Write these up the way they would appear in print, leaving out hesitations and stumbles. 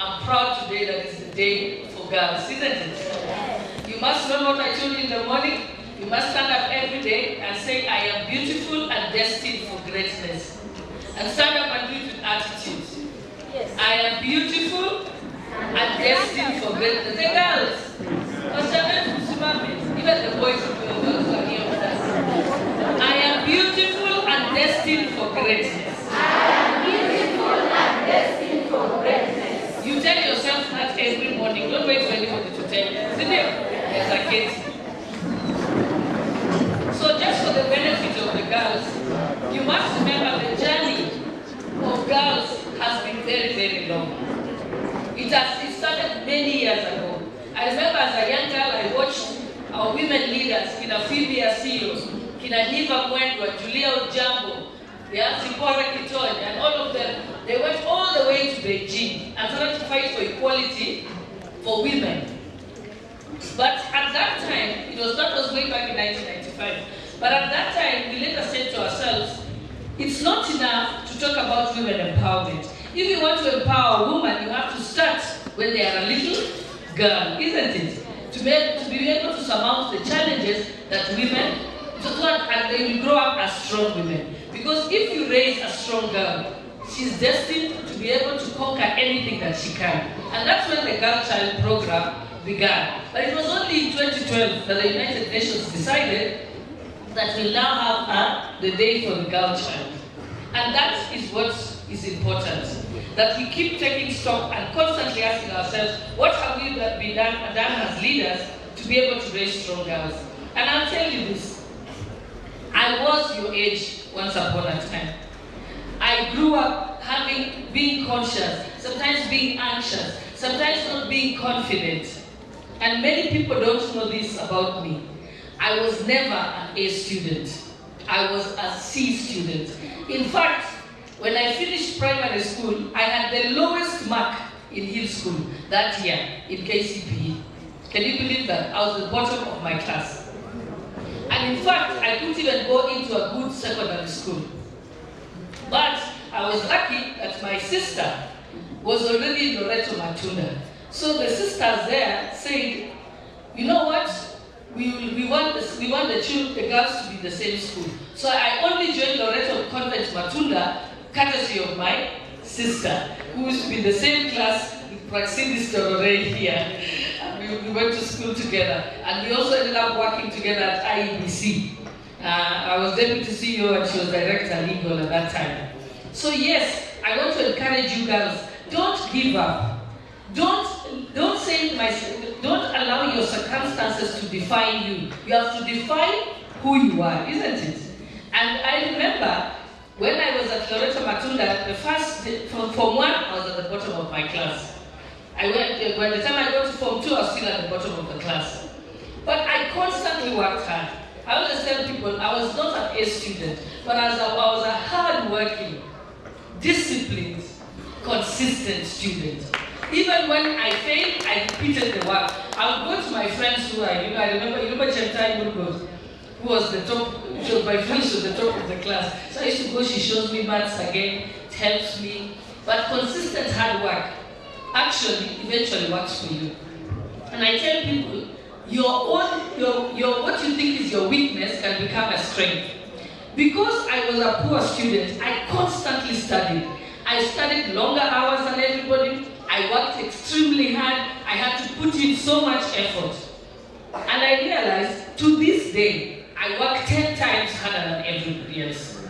I'm proud today that it's the day for girls, isn't it? You must know what I told you in the morning. You must stand up every day and say, I am beautiful and destined for greatness. And stand up and do it with attitude. Yes. I am beautiful and destined for greatness. The girls, even the boys who are here with us. I am beautiful and destined for greatness. I am beautiful and destined for greatness. You tell yourself that every morning. Don't wait for anybody to tell you. Isn't it? Yes, I get. So just for the benefit of the girls, you must remember the journey of girls has been very, very long. It started many years ago. I remember as a young girl, I watched our women leaders, Kina Phoebe Asio, Kina Niva Mwendwa, Julia Ojambo, Sipora Kitone, and all of them. They went all the way to Beijing and started to fight for equality for women. But at that time, that was way back in 1995. But at that time, we later said to ourselves, it's not enough to talk about women empowerment. If you want to empower a woman, you have to start when they are a little girl, isn't it? To be able to surmount the challenges that women, and they will grow up as strong women. Because if you raise a strong girl, she's destined to be able to conquer anything that she can. And that's when the Girl Child program began. But it was only in 2012 that the United Nations decided that we'll now have the Day for the Girl Child. And that is what is important. That we keep taking stock and constantly asking ourselves, what have we done as leaders to be able to raise strong girls? And I'll tell you this. I was your age once upon a time. I grew up being conscious, sometimes being anxious, sometimes not being confident. And many people don't know this about me. I was never an A student. I was a C student. In fact, when I finished primary school, I had the lowest mark in Hill School that year in KCPE. Can you believe that? I was the bottom of my class. And in fact, I couldn't even go into a good secondary school. But I was lucky that my sister was already in Loreto Matunda. So the sisters there said, you know what? We want the girls to be in the same school. So I only joined Loreto Convent Matunda courtesy of my sister, who used to be in the same class with Praxidis Torore here. And we went to school together. And we also ended up working together at IEBC. I was deputy CEO and she was director legal at that time. So yes, I want to encourage you girls, don't give up. Don't allow your circumstances to define you. You have to define who you are, isn't it? And I remember when I was at Loreto Matunda, from Form 1, I was at the bottom of my class. By the time I got to Form 2, I was still at the bottom of the class. But I constantly worked hard. I always tell people I was not an A student, but I was a hard-working, disciplined, consistent student. Even when I failed, I repeated the work. I would go to my friends who I remember Chantai Murgos, who was the top, my friend was the top of the class. So I used to go, she shows me maths again, it helps me. But consistent hard work actually eventually works for you. And I tell people, what you think is your weakness can become a strength. Because I was a poor student, I constantly studied. I studied longer hours than everybody. I worked extremely hard. I had to put in so much effort. And I realized, to this day, I work 10 times harder than everybody else.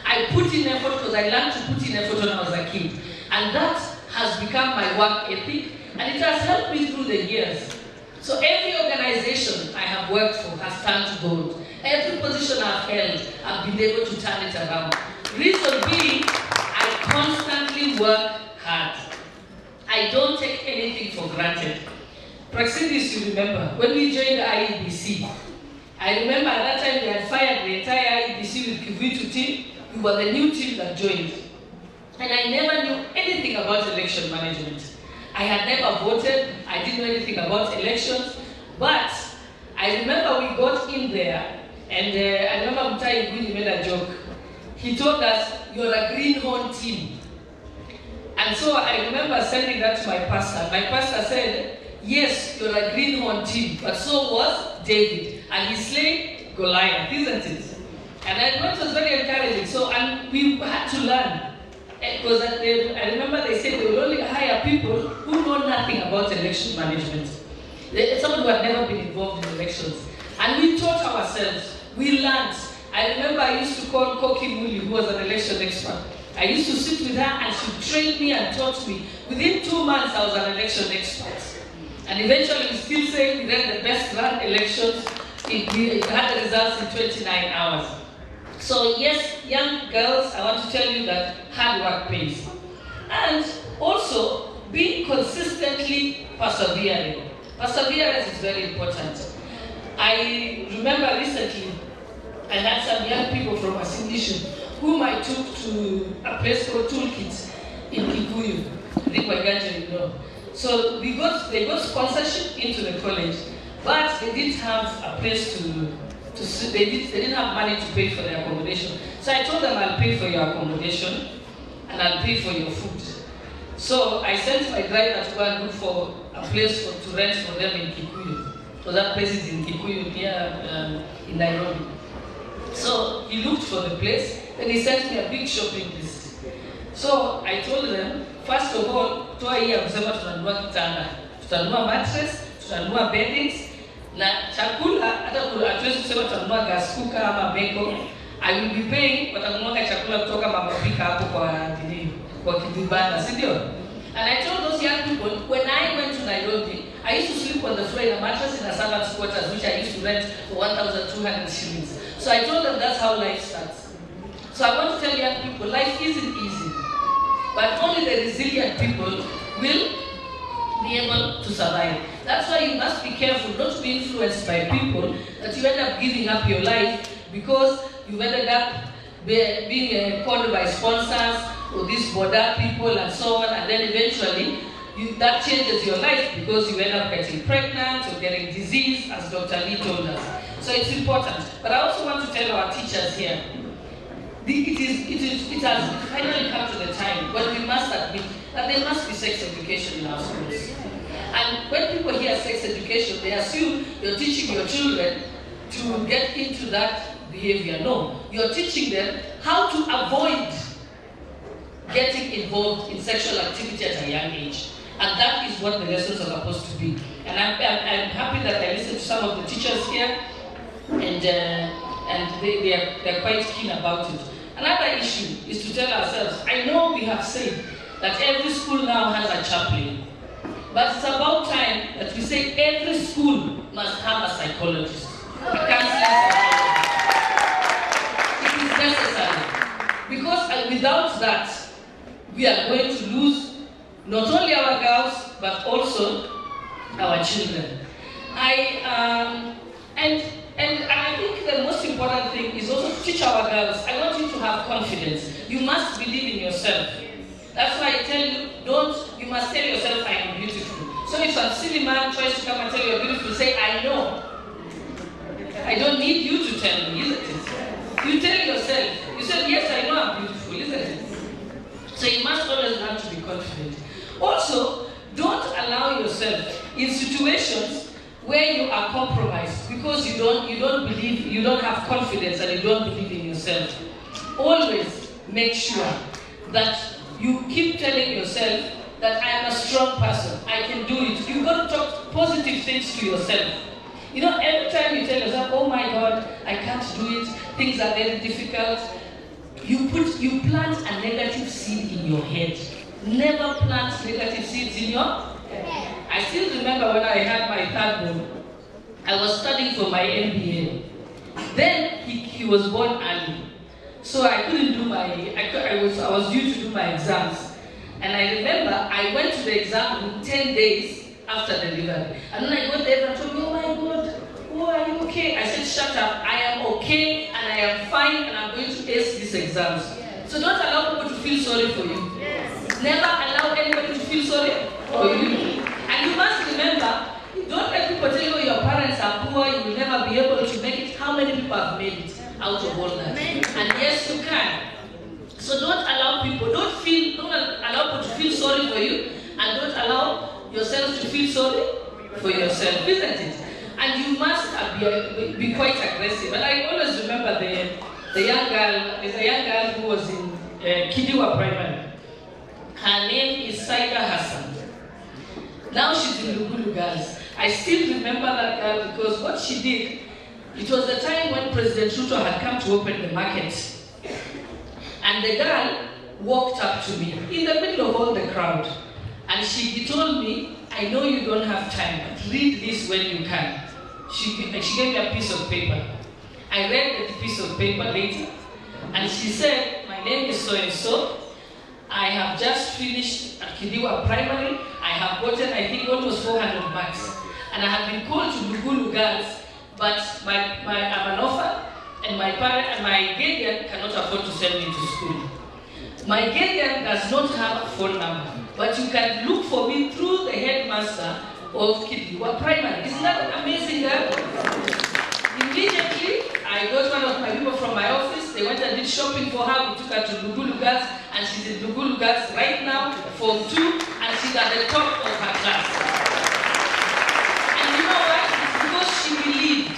I put in effort because I learned to put in effort when I was a kid. And that has become my work ethic, and it has helped me through the years. So every organization I have worked for has turned to gold. Every position I've held, I've been able to turn it around. Reason being, I constantly work hard. I don't take anything for granted. Praxidis, you remember, when we joined IEBC, I remember at that time they had fired the entire IEBC with Kivuitu team. We were the new team that joined. And I never knew anything about election management. I had never voted, I didn't know anything about elections, but I remember we got in there, and I remember Mutai Nguni made a joke. He told us, you're a greenhorn team. And so I remember sending that to my pastor. My pastor said, yes, you're a greenhorn team, but so was David. And he slayed Goliath, isn't it? And it was very encouraging. So, and we had to learn. Because I remember they said they would only hire people who know nothing about election management. Someone who had never been involved in elections. And we taught ourselves. We learned. I remember I used to call Koki Muli, who was an election expert. I used to sit with her and she trained me and taught me. Within 2 months, I was an election expert. And eventually, we still say we ran the best run elections. We had the results in 29 hours. So yes, young girls, I want to tell you that hard work pays. And also, being consistently persevering. Perseverance is very important. I remember recently, I had some young people from Asindishu whom I took to a place called Toolkit in Kikuyu. I think Waganja, you know. So they got sponsorship into the college, but they didn't have a place they didn't have money to pay for their accommodation. So I told them, I'll pay for your accommodation and I'll pay for your food. So I sent my driver to go and look for a place to rent for them in Kikuyu. So that place is in Kikuyu, near in Nairobi. So he looked for the place, then he sent me a big shopping list. So I told them, first of all, toa hii ya kusema tunanunua kitanda, tutanunua mattress, tutanunua beddings, na chakula, hata hatuwezi kusema tutanunua gas cooker ama meko. I will be paying, watanunua chakula kutoka mama pika hapo kwa kidibanda, si ndio? And I told those young people, when I went to Nairobi, I used to sleep on the floor in a mattress in a servant's quarters, which I used to rent for 1,200 shillings. So I told them that's how life starts. So I want to tell young people, life isn't easy. But only the resilient people will be able to survive. That's why you must be careful not to be influenced by people that you end up giving up your life because you ended up being called by sponsors or these border people and so on, and then eventually that changes your life because you end up getting pregnant or getting disease, as Dr. Lee told us. So it's important. But I also want to tell our teachers here, it has finally come to the time when we must admit that there must be sex education in our schools. And when people hear sex education, they assume you're teaching your children to get into that behavior. No, you're teaching them how to avoid getting involved in sexual activity at a young age. And that is what the lessons are supposed to be. And I'm happy that I listened to some of the teachers here, and they're quite keen about it. Another issue is to tell ourselves, I know we have said that every school now has a chaplain, but it's about time that we say every school must have a psychologist, a counseling psychologist. It is necessary, because without that, we are going to lose not only our girls, but also our children. And I think the most important thing is also to teach our girls. I want you to have confidence. You must believe in yourself. That's why I tell you, you must tell yourself, I am beautiful. So if some silly man tries to come and tell you you're beautiful, say, I know. I don't need you to tell me, isn't it? You tell yourself. You said, yes, I know I'm beautiful, isn't it? So you must always learn to be confident. Also, don't allow yourself in situations where you are compromised because you don't believe, you don't have confidence and you don't believe in yourself. Always make sure that you keep telling yourself that I am a strong person, I can do it. You've got to talk positive things to yourself. You know, every time you tell yourself, oh my God, I can't do it, things are very difficult, you plant a negative seed in your head. Never plant negative seeds in your head. I still remember when I had my third born, I was studying for my MBA. Then he was born early. So I couldn't do I was due to do my exams. And I remember I went to the exam 10 days after delivery. And then I got there and told me, oh my God, oh, are you okay? I said, shut up, I am okay and I am fine and I'm going to ace these exams. Yes. So don't allow people to feel sorry for you. Yes. Never allow anybody to feel sorry for you. And you must remember, don't let people tell you your parents are poor, you will never be able to make it. How many people have made it out of all that? And yes, you can. So don't allow people, don't allow people to feel sorry sorry for you, and don't allow yourself to feel sorry for yourself, isn't it? And you must be quite aggressive. And I always remember the young girl, there's a young girl who was in Kidiwa Primary. Her name is Saida Hassan. Now she's in Lugulu Girls. I still remember that girl because what she did, it was the time when President Ruto had come to open the market. And the girl walked up to me in the middle of all the crowd. And she told me, I know you don't have time, but read this when you can. She gave me a piece of paper. I read the piece of paper later, and she said, my name is so-and-so. I have just finished at Kidiwa Primary. I have gotten, I think, almost 400 marks. And I have been called to Lugulu Girls, but I'm an orphan, and my guardian cannot afford to send me to school. My guardian does not have a phone number, but you can look for me through the headmaster of Kidiwa Primary. Isn't that an amazing girl? Immediately, I got one of my people from my office. They went and did shopping for her. We took her to Lugulu Girls, and she's in Lugulu Girls right now, Form 2, and she's at the top of her class. And you know what? It's because she believed.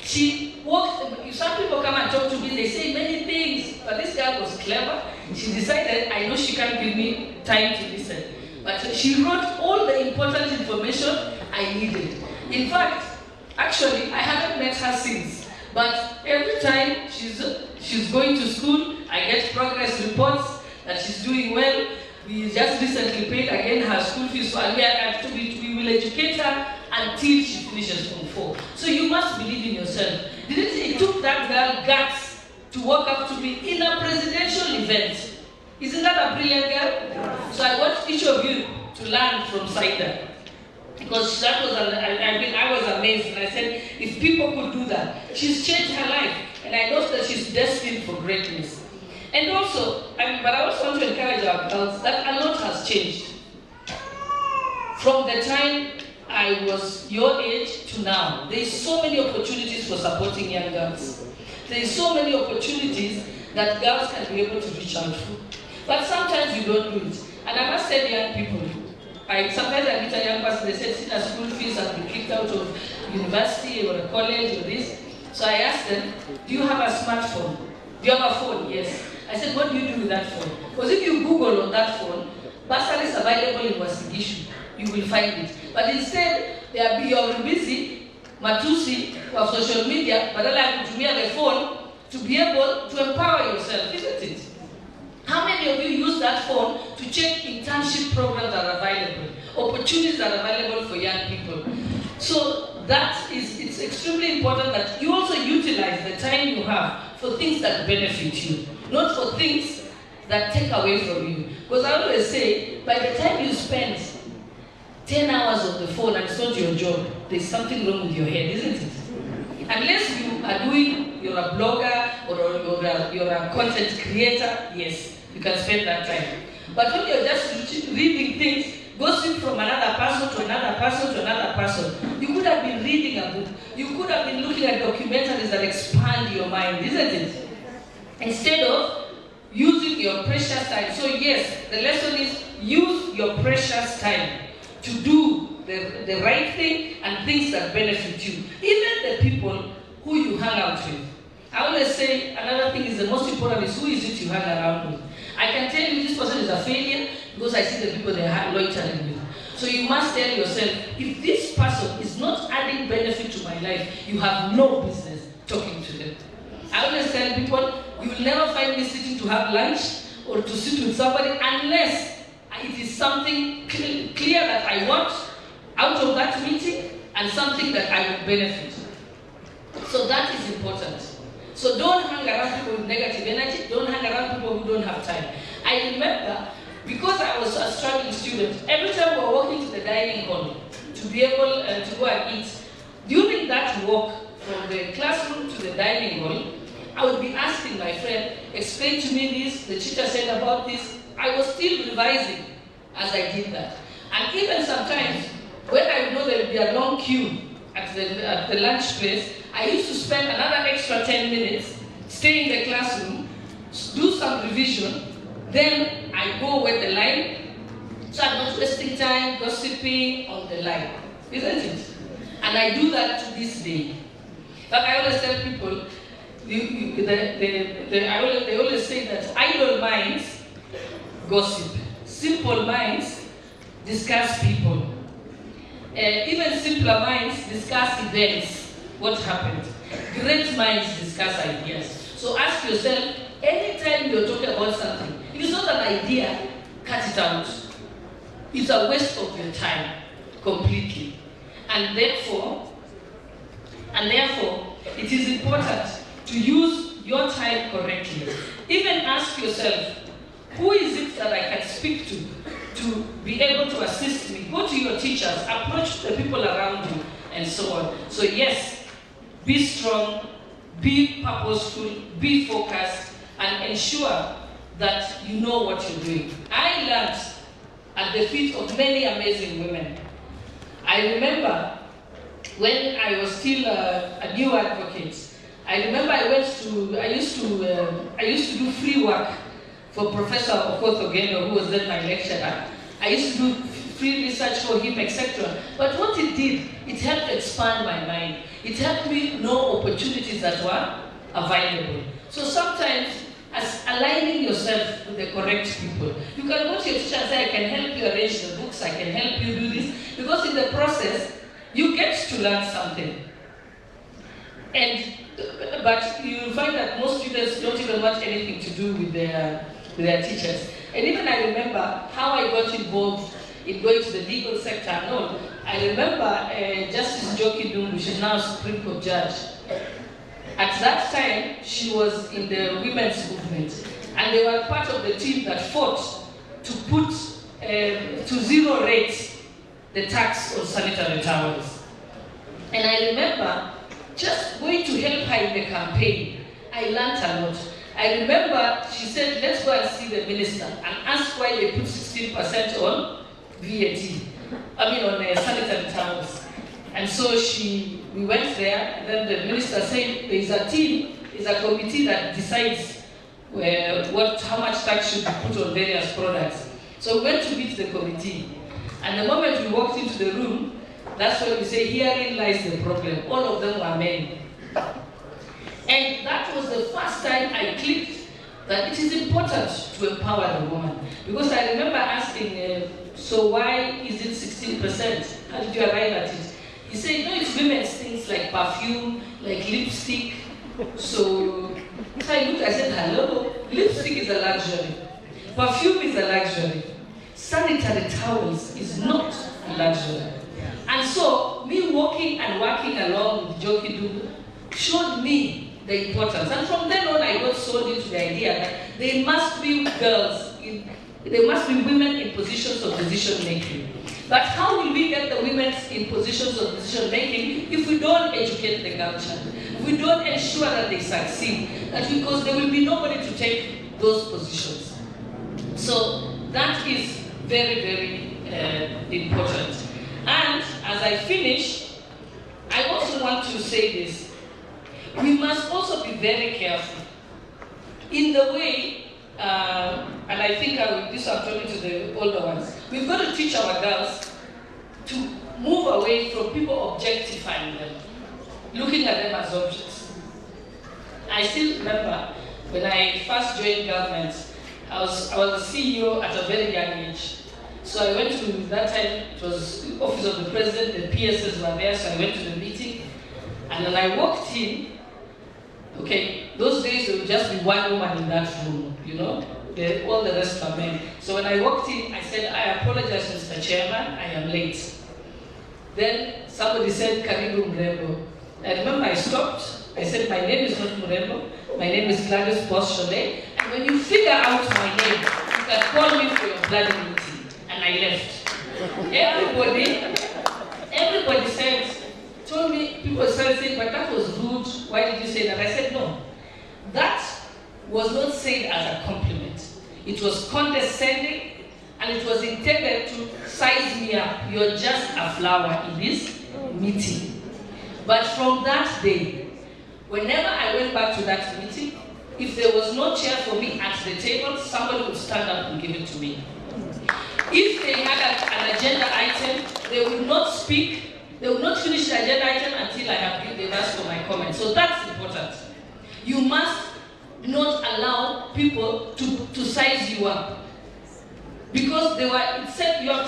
She walked. Some people come and talk to me, they say many things, but this girl was clever. She decided, I know she can't give me time to listen. But she wrote all the important information I needed. In fact, actually, I haven't met her since. But every time she's going to school, I get progress reports that she's doing well. We just recently paid again her school fees, so we will educate her until she finishes Form 4. So you must believe in yourself. It took that girl guts to walk up to me in a presidential event. Isn't that a brilliant girl? So I want each of you to learn from Saida. Because that was, I was amazed, and I said, if people could do that, she's changed her life, and I know that she's destined for greatness. And also, but I also want to encourage our girls that a lot has changed. From the time I was your age to now, there is so many opportunities for supporting young girls. There is so many opportunities that girls can be able to reach out for. But sometimes you don't do it. And I must tell young people, sometimes I meet a young person, they say, since school fees have been kicked out of university or a college or this. So I asked them, do you have a smartphone? Do you have a phone? Yes. I said, what do you do with that phone? Because if you Google on that phone, bursaries available in Wasigishu, you will find it. But instead, you're busy, matusi, of social media, but I like to the phone to be able to empower yourself, isn't it? How many of you use that phone to check internship programs that are available, opportunities that are available for young people? So it's extremely important that you also utilize the time you have for things that benefit you, not for things that take away from you. Because I always say, by the time you spend 10 hours on the phone and it's not your job, there's something wrong with your head, isn't it? Unless you are you're a blogger or you're a content creator, yes, you can spend that time. But when you're just reading things, gossip from another person to another person to another person, you could have been reading a book. You could have been looking at documentaries that expand your mind, isn't it? Instead of using your precious time. So yes, the lesson is use your precious time to do the right thing and things that benefit you. Even the people who you hang out with. I always say another thing is the most important is who is it you hang around with. I can tell you this person is a failure because I see the people they are loitering with. So you must tell yourself, if this person is not adding benefit to my life, you have no business talking to them. I always tell people, you will never find me sitting to have lunch or to sit with somebody unless it is something clear that I want out of that meeting and something that I will benefit. So that is important. So don't hang around people with negative energy. Don't hang around people who don't have time. I remember, because I was a struggling student, every time we were walking to the dining hall to be able to go and eat, during that walk from the classroom to the dining hall, I would be asking my friend, explain to me this, the teacher said about this. I was still revising as I did that. And even sometimes, when I know there would be a long queue at the lunch place, I used to spend another extra 10 minutes, stay in the classroom, do some revision, then I go where the line So I'm not wasting time gossiping on the line, isn't it? And I do that to this day. But I always tell people, they always say that idle minds gossip, simple minds discuss people. Even simpler minds discuss events, what happened. Great minds discuss ideas. So ask yourself, anytime you're talking about something, if it's not an idea, cut it out. It's a waste of your time, completely. And therefore, it is important to use your time correctly. Even ask yourself, who is it that I can speak to be able to assist me? Go to your teachers, approach the people around you, and so on. So yes, be strong, be purposeful, be focused, and ensure that you know what you're doing. I learned at the feet of many amazing women. I remember when I was still a new advocate, I remember I used to do free work for Professor Okoth-Ogendo, who was then my lecturer. I used to do free research for him, etc. But what it did, it helped expand my mind. It helped me know opportunities that were available. So sometimes, as aligning yourself with the correct people, you can go to your teacher and say, I can help you arrange the books, I can help you do this, because in the process, you get to learn something. But you'll find that most students don't even want anything to do with their teachers. And even I remember how I got involved in going to the legal sector and all. I remember Justice Njoki Dungu, she's now Supreme Court judge. At that time, she was in the women's movement. And they were part of the team that fought to put to zero rate the tax on sanitary towels. And I remember just going to help her in the campaign. I learned a lot. I remember she said, let's go and see the minister and ask why they put 16% on VAT. On sanitary towels. And so we went there, and then the minister said, there's a team, there's a committee that decides how much tax should be put on various products. So we went to meet the committee. And the moment we walked into the room, that's when we say, herein lies the problem. All of them were men. And that was the first time I clicked that it is important to empower the woman. Because I remember asking, so why is it 16%? How did you arrive at it? He said, no, it's women's things like perfume, like lipstick. So I looked, I said, hello, lipstick is a luxury. Perfume is a luxury. Sanitary towels is not a luxury. And so, me walking and working along with Njoki Dungu showed me the importance. And from then on, I got sold into the idea that there must be there must be women in positions of decision making. But how will we get the women in positions of decision making if we don't educate the culture? If we don't ensure that they succeed? That's because there will be nobody to take those positions. So that is very, very important. And as I finish, I also want to say this. We must also be very careful in the way, and I think this I'm talking to the older ones, we've got to teach our girls to move away from people objectifying them, looking at them as objects. I still remember when I first joined government, I was a CEO at a very young age. So I went to, that time, it was the office of the president, the PSs were there, so I went to the meeting. And when I walked in, okay, those days there would just be one woman in that room, you know, all the rest are men. So when I walked in, I said, I apologize, Mr. Chairman, I am late. Then somebody said, Karibu Mrembo. I remember I stopped, I said, my name is not Mrembo, my name is Gladys Shollei, and when you figure out my name, you can call me for your bloody meeting. And I left. Everybody said, told me, people started saying, but that was rude, why did you say that? I said, no. That was not said as a compliment. It was condescending, and it was intended to size me up. You're just a flower in this meeting. But from that day, whenever I went back to that meeting, if there was no chair for me at the table, somebody would stand up and give it to me. If they had an agenda item, they will not speak, they will not finish the agenda item until I have they've asked for my comment. So that's important. You must not allow people to size you up. Because you have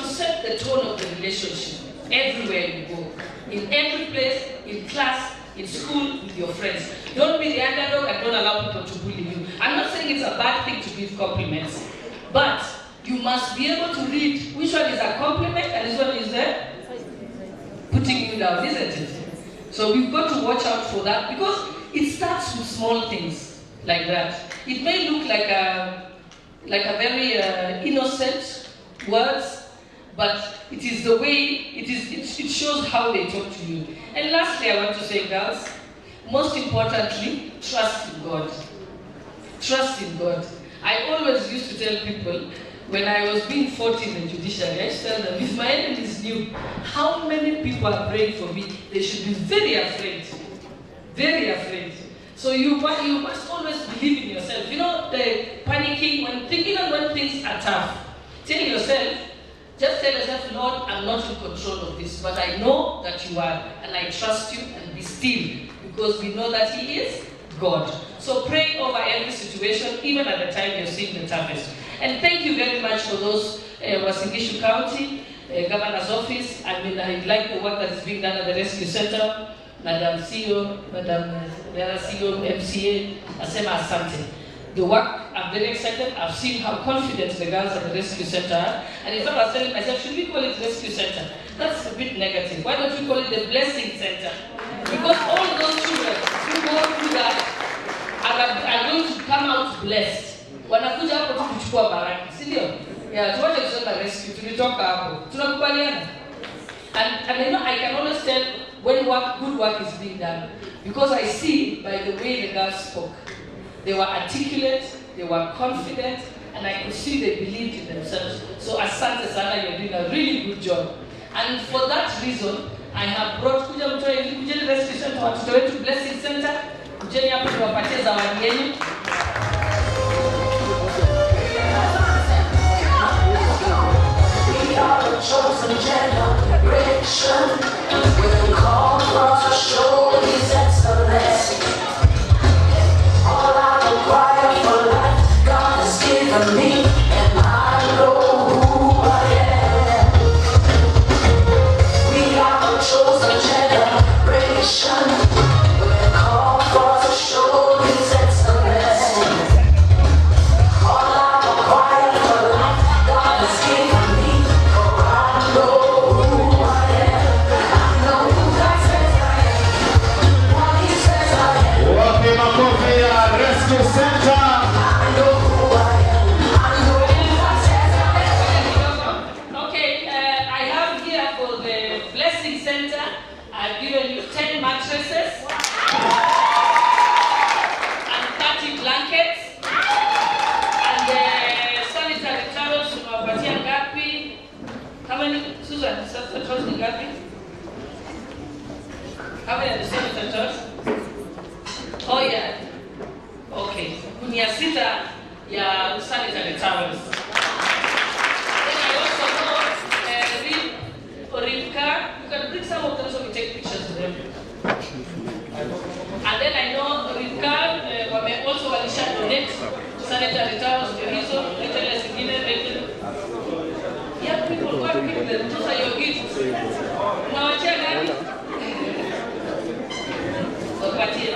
to set the tone of the relationship everywhere you go. In every place, in class, in school, with your friends. Don't be the underdog and don't allow people to bully you. I'm not saying it's a bad thing to give compliments, but you must be able to read which one is a compliment and which one is putting you down, isn't it? So we've got to watch out for that because it starts with small things like that. It may look like a very innocent words, but it is the way, it shows how they talk to you. And lastly, I want to say, girls, most importantly, trust in God. Trust in God. I always used to tell people, when I was being fought in the judiciary, I used to tell them, if my enemies knew how many people are praying for me, they should be very afraid. Very afraid. So you must always believe in yourself. You know, the panicking, even when things are tough, just tell yourself, Lord, I'm not in control of this, but I know that you are, and I trust you, and be still, because we know that He is God. So pray over every situation, even at the time you're seeing the toughest. And thank you very much for those Wasingishu County, Governor's Office. I mean, I like the work that is being done at the Rescue Center. Madam CEO, Madam CEO, MCA, Asema Asante. The work, I'm very excited. I've seen how confident the girls at the Rescue Center are. And in fact, I was telling myself, should we call it Rescue Center? That's a bit negative. Why don't we call it the Blessing Center? Because all those children who go through that are going to come out blessed. Wanakuja hapo tu kuchukua baraka, si ndio? Yeah, tuwache kusema rescue, tulitoka hapo. Tunakubaliana. And you know, I can always tell when good work is being done. Because I see by the way the girls spoke. They were articulate, they were confident, and I could see they believed in themselves. So asante sana, you're doing a really good job. And for that reason, I have brought Kujeni Rescue Center, watoto wetu Blessing Center, kujeni hapo tuwapatie zawadi yenu. We are the chosen generation, with a call for to show His excellence. All I require for life, God has given me, and I know who I am. We are the chosen generation, with a call for to show His excellence. All I require for life, God has given me, for I know who I am. I know who God says I am, what He says I am. Wapi makofi ya Rescue Center. I know who I am. I know who God says I am. Okay, I have here for the Blessing Center, I've given you 10 mattresses and 30 blankets and sanitary towels. Tunawapatia ngapi? How many? Susan, sanitary towels ni ngapi? How many are the sanitary towels? Oh yeah. Okay. Kunia sita ya sanitary towels. Then I also know Rivka. You can bring some of them so we take pictures of them. And then I know Rivka wame also walisha donate sanitary towels to hizo retailers zingine. Yeah, people go and pick them. Those are your gifts. Unawachia gani? Wapatie.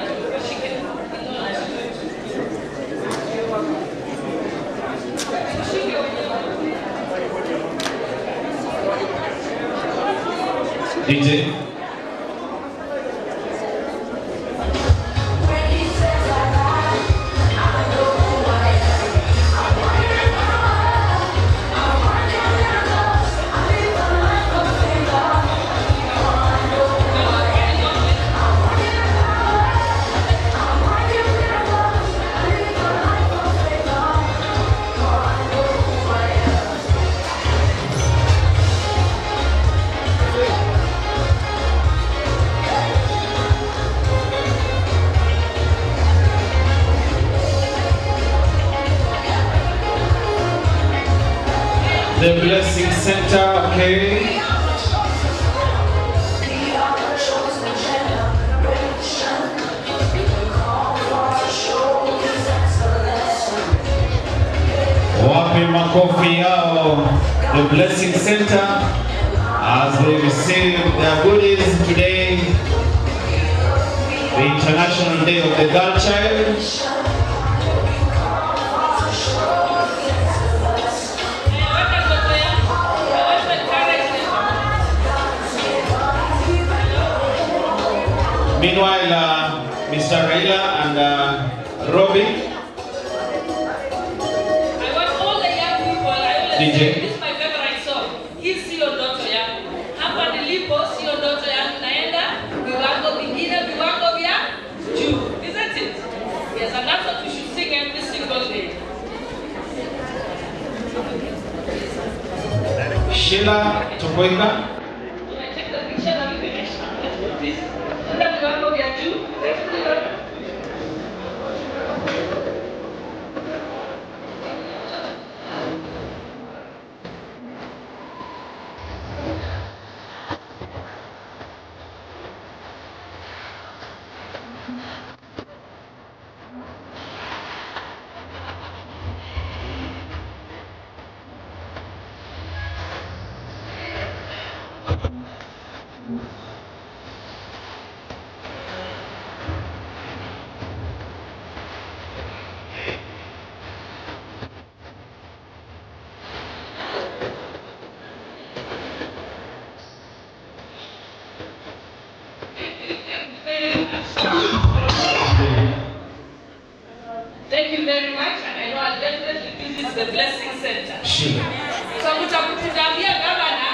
Shike. DJ. Blessing Center as they receive their goodies today, the International Day of the Girl Child. Meanwhile, Mr. Raila and Robbie. I want all the young people, I always DJ. say, this is my favorite song. Hii sio ndoto yangu. Hapa nilipo sio ndoto yangu, naenda viwango vingine, viwango vya juu. Isn't it? Yes, and that's what we should sing every single day. Sheila Tokoika. Take the picture and we finish. Please. Viwango vya juu. Thank you very much, and I know I'll definitely visit the Blessing Center. Sheila. So mtakutambia gavana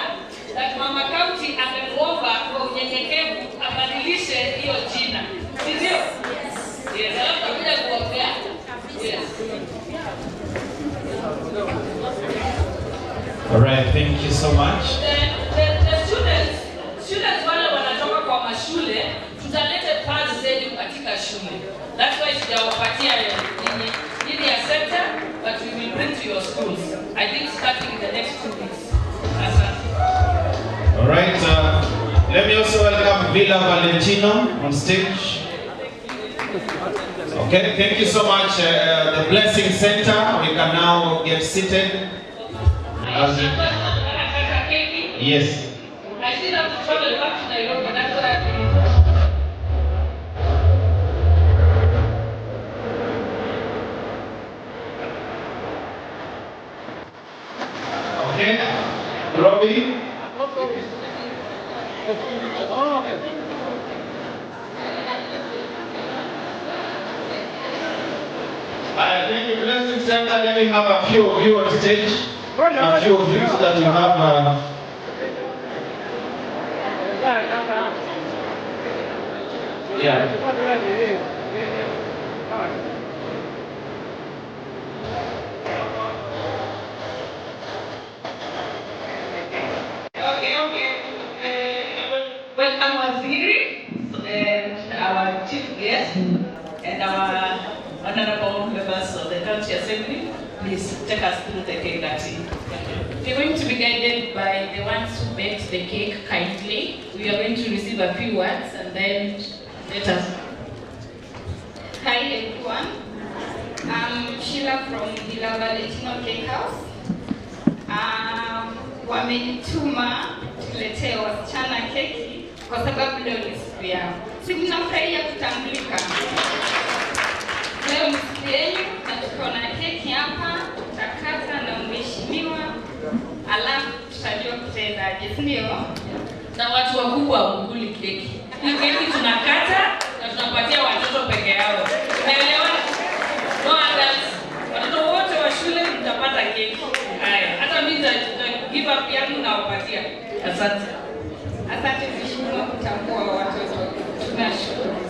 that Mama County amekuomba kwa unyenyekevu abadilishe hiyo jina. Sivyo? Yes. Yes, alafu kuja kuombea. Yes. All right, thank you so much. The students wale wanatoka kwa mashule, tutalete pass zenu katika shule. That's why tujawapatia nini ya center, but we will bring to your schools. I think starting in the next 2 weeks. All right, let me also welcome Villa Valentino on stage. Okay, thank you so much. The Blessing Center, we can now get seated. Yes. I still have to travel back to Nairobi, that's what I've been. Okay, Robbie. Thank you, Blessing Center. Let me have a few of you on stage. A few of you so that you have. Yeah. Welcome Waziri and our chief guest and our honorable members of the County Assembly. Please take us through the cake cutting. We're going to be guided by the ones who baked the cake kindly. We are going to receive a few words and then let us. Hi everyone, I'm Sheila from Villa Valentino Cake House. Wamenituma tuletee wasichana keki kwa sababu leo ni siku yao. Si mnafurahia kutambulika? Leo ni siku yenu na tuko na keki hapa, tutakata na mheshimiwa, alafu tutajua kutendaje, si ndio? Na watu wakubwa hawakuli keki. Hii keki tunakata na tunapatia watoto peke yao. Unaelewa? No adults. Watoto wote wa shule mtapata keki. Haya, hata mimi nita give up yangu na wapatia. Asante. Asante mheshimiwa kutambua watoto. Tunashukuru.